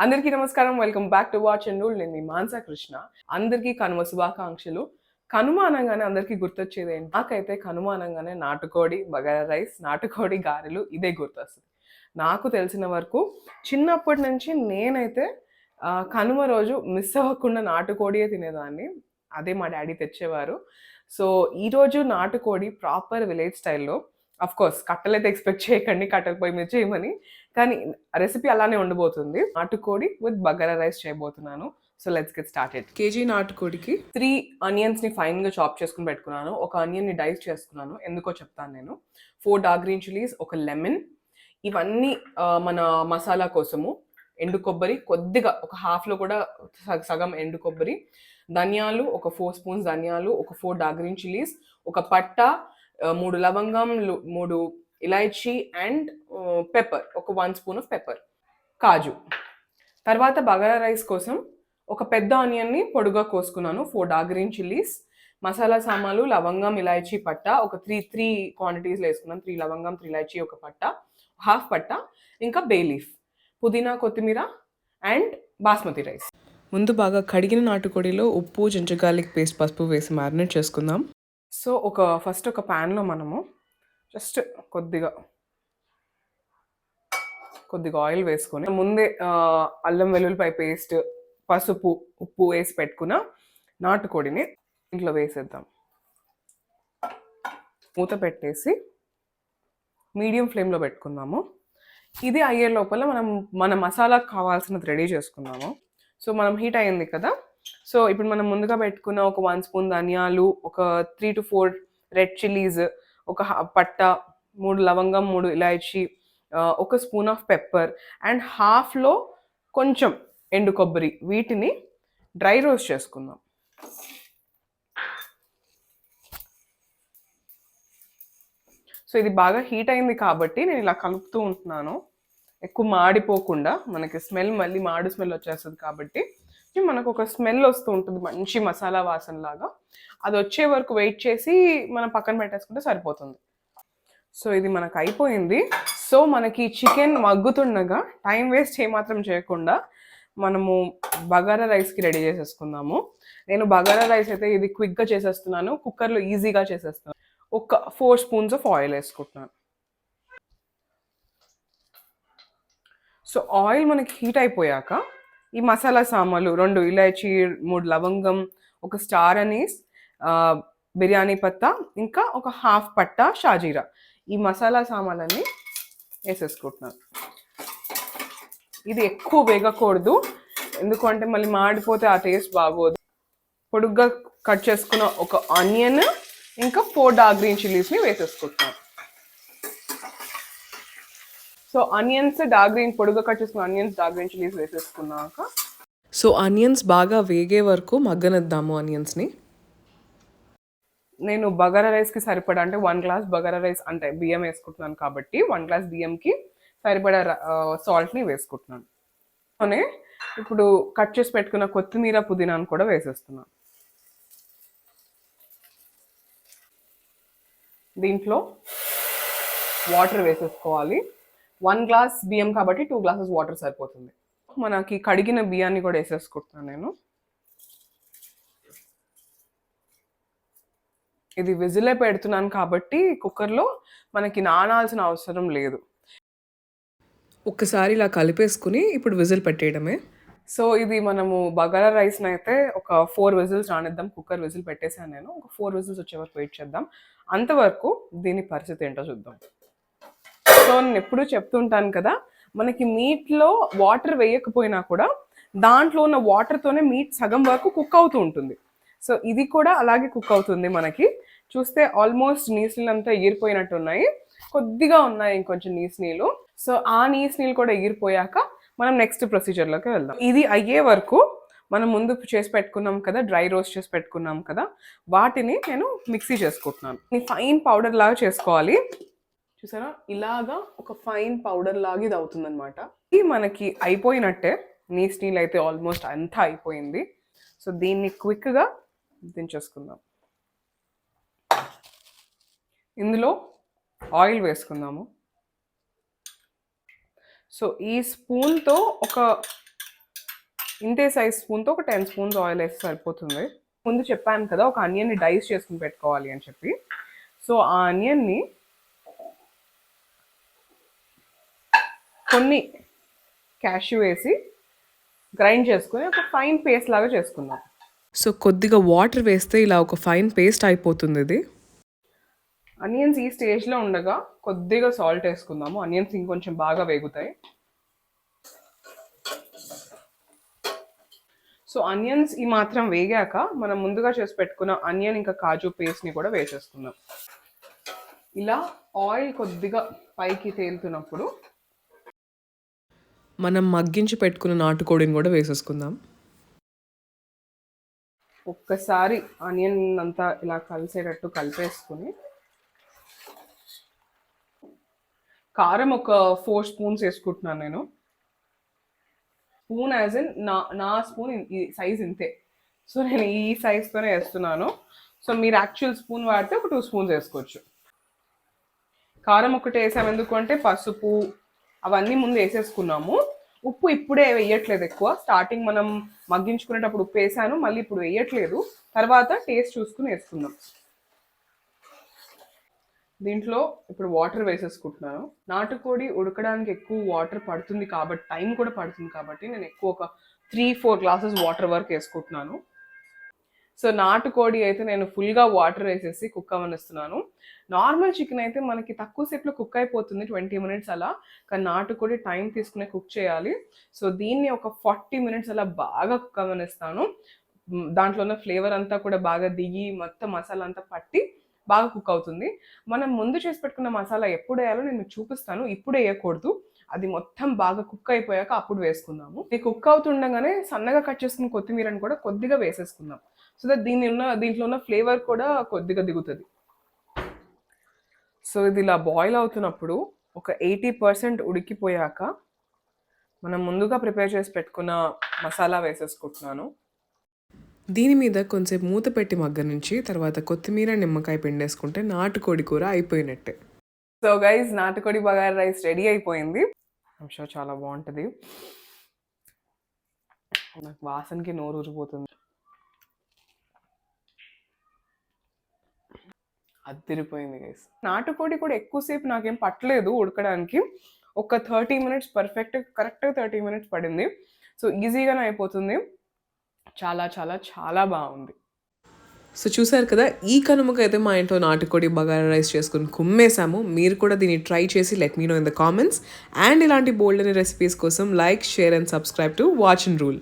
అందరికీ నమస్కారం. Welcome back to watch and rule. నేను మీ మానస కృష్ణ. అందరికీ కనుమ శుభాకాంక్షలు. కనుమ అనంగానే అందరికీ గుర్తొచ్చేది ఏంటి? నాకైతే కనుమ అనంగానే నాటుకోడి, బగారా రైస్, నాటుకోడి గారెలు ఇదే గుర్తొస్తుంది. నాకు తెలిసిన వరకు చిన్నప్పటి నుంచి నేనైతే కనుమ రోజు మిస్ అవ్వకుండా నాటుకోడియే తినేదాన్ని. అదే మా డ్యాడీ తెచ్చేవారు. సో ఈరోజు నాటుకోడి ప్రాపర్ విలేజ్ స్టైల్‌లో, ఆఫ్‌కోర్స్ కట్టెలైతే ఎక్స్‌పెక్ట్ చేయకండి, కట్టెల పొయ్యి మీద చేయమని. కానీ రెసిపీ అలానే ఉండబోతుంది. నాటుకోడి విత్ బగారా రైస్ చేయబోతున్నాను. So let's get started. KG నాటుకోడికి 3 ఆనియన్స్‌ని ఫైన్‌గా చాప్ చేసుకొని పెట్టుకున్నాను. ఒక ఆనియన్‌ని డైస్ చేసుకున్నాను. ఎందుకో చెప్తాను నేను. 4 డార్క్ గ్రీన్ చిల్లీస్, ఒక లెమన్, ఇవన్నీ మన మసాలా కోసము. ఎండు కొబ్బరి కొద్దిగా, ఒక హాఫ్‌లో కూడా సగం ఎండు కొబ్బరి, ధనియాలు ఒక 4 స్పూన్స్ ధనియాలు, ఒక 4 డార్క్ గ్రీన్ చిల్లీస్, ఒక పట్ట, 3 లవంగంలు, 3 ఇలాయచీ అండ్ పెప్పర్, ఒక 1 స్పూన్ ఆఫ్ పెప్పర్, కాజు. తర్వాత బగారా రైస్ కోసం ఒక పెద్ద ఆనియన్ని పొడుగా కోసుకున్నాను, 4 డార్క్ గ్రీన్ చిల్లీస్, మసాలా సామాన్లు లవంగం, ఇలాయచీ, పట్ట ఒక 3 క్వాంటిటీస్లో వేసుకున్నాను. 3 లవంగం, 3 ఇలాయచీ, ఒక పట్ట, హాఫ్ పట్ట, ఇంకా బే లీఫ్, పుదీనా, కొత్తిమీర అండ్ బాస్మతి రైస్. ముందు బాగా కడిగిన నాటుకోడిలో ఉప్పు, జింజర్ గార్లిక్ పేస్ట్, పసుపు వేసి మ్యారినేట్ చేసుకుందాం. సో ఫస్ట్ ఒక ప్యాన్లో మనము జస్ట్ కొద్దిగా ఆయిల్ వేసుకొని ముందే అల్లం వెల్లుల్లిపాయ పేస్ట్, పసుపు, ఉప్పు వేసి పెట్టుకున్న నాటుకోడిని ఇంట్లో వేసేద్దాం. మూత పెట్టేసి మీడియం ఫ్లేమ్లో పెట్టుకుందాము. ఇది అయ్యే లోపల మన మసాలాకు కావాల్సినది రెడీ చేసుకుందాము. సో మనం హీట్ అయ్యింది కదా. సో ఇప్పుడు మనం ముందుగా పెట్టుకున్న ఒక 1 స్పూన్ ధనియాలు, ఒక 3 to 4 రెడ్ చిల్లీస్, ఒక పట్ట, 3 లవంగం, 3 ఇలాయచీ, ఒక స్పూన్ ఆఫ్ పెప్పర్ అండ్ హాఫ్లో కొంచెం ఎండు కొబ్బరి, వీటిని డ్రై రోస్ట్ చేసుకుందాం. సో ఇది బాగా హీట్ అయింది కాబట్టి నేను ఇలా కలుపుతూ ఉంటున్నాను, ఎక్కువ మాడిపోకుండా. మనకి స్మెల్ మళ్ళీ మాడు స్మెల్ వచ్చేస్తుంది కాబట్టి మనకు ఒక స్మెల్ వస్తూ ఉంటుంది, మంచి మసాలా వాసన లాగా. అది వచ్చే వరకు వెయిట్ చేసి మనం పక్కన పెట్టేసుకుంటే సరిపోతుంది. సో ఇది మనకు అయిపోయింది. సో మనకి చికెన్ మగ్గుతుండగా టైం వేస్ట్ ఏమాత్రం చేయకుండా మనము బగారా రైస్కి రెడీ చేసేసుకుందాము. నేను బగారా రైస్ అయితే ఇది క్విక్గా చేసేస్తున్నాను, కుక్కర్లో ఈజీగా చేసేస్తున్నాను. ఒక 4 స్పూన్స్ ఆఫ్ ఆయిల్ వేసుకుంటున్నాను. సో ఆయిల్ మనకి హీట్ అయిపోయాక ఈ మసాలా సామాన్లు, 2 ఇలాయచీ, 3 లవంగం, ఒక స్టార్ అనీస్, బిర్యానీ పత్తా, ఇంకా ఒక హాఫ్ పట్ట షాజీరా, ఈ మసాలా సామాన్లన్నీ వేసేసుకుంటున్నాను. ఇది ఎక్కువ వేగకూడదు, ఎందుకంటే మళ్ళీ మాడిపోతే ఆ టేస్ట్ బాగోదు. పొడుగ్గా కట్ చేసుకున్న ఒక ఆనియన్, ఇంకా 4 డార్క్ గ్రీన్ చిల్లీస్ని వేసేసుకుంటున్నాను. సో ఆనియన్స్ పొడుగా కట్ చేసుకున్న ఆనియన్స్, డార్క్ గ్రీన్ చిల్లీస్ వేసేసుకున్నాక సో ఆనియన్స్ బాగా వేగే వరకు మగ్గనిద్దాము ఆనియన్స్ని. నేను బగారా రైస్కి సరిపడా, అంటే 1 గ్లాస్ బగారా రైస్ అంటే బియ్యం వేసుకుంటున్నాను కాబట్టి 1 గ్లాస్ బియ్యంకి సరిపడా సాల్ట్ని వేసుకుంటున్నాను. అలానే ఇప్పుడు కట్ చేసి పెట్టుకున్న కొత్తిమీర, పుదీనాను కూడా వేసేస్తున్నాను. దీంట్లో వాటర్ వేసేసుకోవాలి. 1 గ్లాస్ బియ్యం కాబట్టి 2 గ్లాసెస్ వాటర్ సరిపోతుంది. మనకి కడిగిన బియ్యాన్ని కూడా వేసేసుకుంటున్నాను నేను. ఇది విజిలే పెడుతున్నాను కాబట్టి కుక్కర్లో మనకి నానాల్సిన అవసరం లేదు. ఒక్కసారి ఇలా కలిపేసుకుని ఇప్పుడు విజిల్ పెట్టేయడమే. సో ఇది మనము బగారా రైస్ని అయితే ఒక 4 విజిల్స్ రానిద్దాం. కుక్కర్ విజిల్ పెట్టేసాను నేను. ఒక 4 విజిల్స్ వచ్చే వరకు వెయిట్ చేద్దాం. అంతవరకు దీని పరిస్థితి ఏంటో చూద్దాం. సో నేను ఎప్పుడూ చెప్తుంటాను కదా, మనకి మీట్లో వాటర్ వేయకపోయినా కూడా దాంట్లో ఉన్న వాటర్తోనే మీట్ సగం వరకు కుక్ అవుతూ ఉంటుంది. సో ఇది కూడా అలాగే కుక్ అవుతుంది. మనకి చూస్తే ఆల్మోస్ట్ నీళ్ళు అంతా ఎగిరిపోయినట్టు ఉన్నాయి, కొద్దిగా ఉన్నాయి ఇంకొంచెం నీళ్ళు. సో ఆ నీళ్ళు కూడా ఎగిరిపోయాక మనం నెక్స్ట్ ప్రొసీజర్లోకి వెళ్దాం. ఇది అయ్యే వరకు మనం ముందు చేసి పెట్టుకున్నాం కదా, డ్రై రోస్ట్ చేసి పెట్టుకున్నాం కదా, వాటిని నేను మిక్సీ చేసుకుంటున్నాను. ఇది ఫైన్ పౌడర్ లాగా చేసుకోవాలి. చూసారా, ఇలాగా ఒక ఫైన్ పౌడర్ లాగా ఇది అవుతుందన్నమాట. ఇది మనకి అయిపోయినట్టే, నీళ్ళు అయితే ఆల్మోస్ట్ అంతా అయిపోయింది. సో దీన్ని క్విక్గా దించేసుకుందాం. ఇందులో ఆయిల్ వేసుకుందాము. సో ఈ స్పూన్తో ఒక ఇంతే సైజ్ స్పూన్తో ఒక 10 స్పూన్స్ ఆయిల్ వేస్తే సరిపోతుంది. ముందు చెప్పాను కదా ఒక ఆనియన్ని డైస్ చేసుకుని పెట్టుకోవాలి అని చెప్పి. సో ఆ ఆనియన్ని కొన్ని క్యాష్యూ వేసి గ్రైండ్ చేసుకుని ఒక ఫైన్ పేస్ట్ లాగా చేసుకుందాం. సో కొద్దిగా వాటర్ వేస్తే ఇలా ఒక ఫైన్ పేస్ట్ అయిపోతుంది ఇది. ఆనియన్స్ ఈ స్టేజ్లో ఉండగా కొద్దిగా సాల్ట్ వేసుకుందాము. ఆనియన్స్ ఇంకొంచెం బాగా వేగుతాయి. సో ఆనియన్స్ ఈ మాత్రం వేగాక మనం ముందుగా చేసి పెట్టుకున్న ఆనియన్ ఇంకా కాజు పేస్ట్ని కూడా వేసేసుకుందాం. ఇలా ఆయిల్ కొద్దిగా పైకి తేలుతున్నప్పుడు మనం మగ్గించి పెట్టుకున్న నాటుకోడిని కూడా వేసేసుకుందాం. ఒక్కసారి ఆనియన్ అంతా ఇలా కలిసేటట్టు కలిపేసుకుని కారం ఒక 4 స్పూన్స్ వేసుకుంటున్నాను నేను. స్పూన్ యాజ్ ఇన్ నా స్పూన్ ఈ సైజ్ ఇంతే. సో నేను ఈ సైజ్తోనే వేస్తున్నాను. సో మీరు యాక్చువల్ స్పూన్ వాడితే ఒక 2 స్పూన్స్ వేసుకోవచ్చు. కారం ఒకటి వేసాము ఎందుకు అంటే పసుపు అవన్నీ ముందు వేసేసుకున్నాము. ఉప్పు ఇప్పుడే వేయట్లేదు ఎక్కువ. స్టార్టింగ్ మనం మగ్గించుకునేటప్పుడు ఉప్పు వేసాను, మళ్ళీ ఇప్పుడు వేయట్లేదు. తర్వాత టేస్ట్ చూసుకుని వేసుకుందాం. దీంట్లో ఇప్పుడు వాటర్ వేసేసుకుంటున్నాను. నాటుకోడి ఉడకడానికి ఎక్కువ వాటర్ పడుతుంది కాబట్టి, టైం కూడా పడుతుంది కాబట్టి నేను ఎక్కువ ఒక 3-4 గ్లాసెస్ వాటర్ వరకు వేసుకుంటున్నాను. సో నాటుకోడి అయితే నేను ఫుల్గా వాటర్ వేసేసి కుక్ అవ్వనిస్తున్నాను. నార్మల్ చికెన్ అయితే మనకి తక్కువ సేపులో కుక్ అయిపోతుంది, 20 మినిట్స్ అలా. కానీ నాటుకోడి టైం తీసుకునే కుక్ చేయాలి. సో దీన్ని ఒక 40 మినిట్స్ అలా బాగా కుక్ అవ్వనిస్తాను. దాంట్లో ఉన్న ఫ్లేవర్ అంతా కూడా బాగా దిగి మొత్తం మసాలా అంతా పట్టి బాగా కుక్ అవుతుంది. మనం ముందు చేసి పెట్టుకున్న మసాలా ఎప్పుడు వేయాలో నేను చూపిస్తాను. ఇప్పుడు వేయకూడదు, అది మొత్తం బాగా కుక్ అయిపోయాక అప్పుడు వేసుకుందాము. ఇది కుక్ అవుతుండగానే సన్నగా కట్ చేసుకున్న కొత్తిమీరని కూడా కొద్దిగా వేసేసుకుందాం. సో దట్ దీంట్లో ఉన్న ఫ్లేవర్ కూడా కొద్దిగా దిగుతుంది. సో ఇది ఇలా బాయిల్ అవుతున్నప్పుడు ఒక 80% ఉడికిపోయాక మనం ముందుగా ప్రిపేర్ చేసి పెట్టుకున్న మసాలా వేసేసుకుంటున్నాను. దీని మీద కొంచెం మూత పెట్టి మగ్గనించి తర్వాత కొత్తిమీర నిమ్మకాయ పిండేసుకుంటే నాటుకోడి కూర అయిపోయినట్టే. సో గైస్, నాటుకోడి బగారా రైస్ రెడీ అయిపోయింది. ఐమ్ షూర్ చాలా బాగుంటుంది. నాకు వాసనకి నోరు ఊరిపోతుంది. అదిరిపోయింది గైస్. నాటుకోడి కూడా ఎక్కువసేపు నాకేం పట్టలేదు ఉడకడానికి. ఒక 30 మినిట్స్ కరెక్ట్గా 30 మినిట్స్ పడింది. సో ఈజీగానే అయిపోతుంది. చాలా చాలా చాలా బాగుంది. సో చూసారు కదా, ఈ కనుమకు అయితే మా ఇంట్లో నాటుకోడి బగారా రైస్ చేసుకుని కుమ్మేసాము. మీరు కూడా దీన్ని ట్రై చేసి let me know in the comments. And ఇలాంటి బోల్డ్ రెసిపీస్ కోసం like, share and subscribe to watch and rule.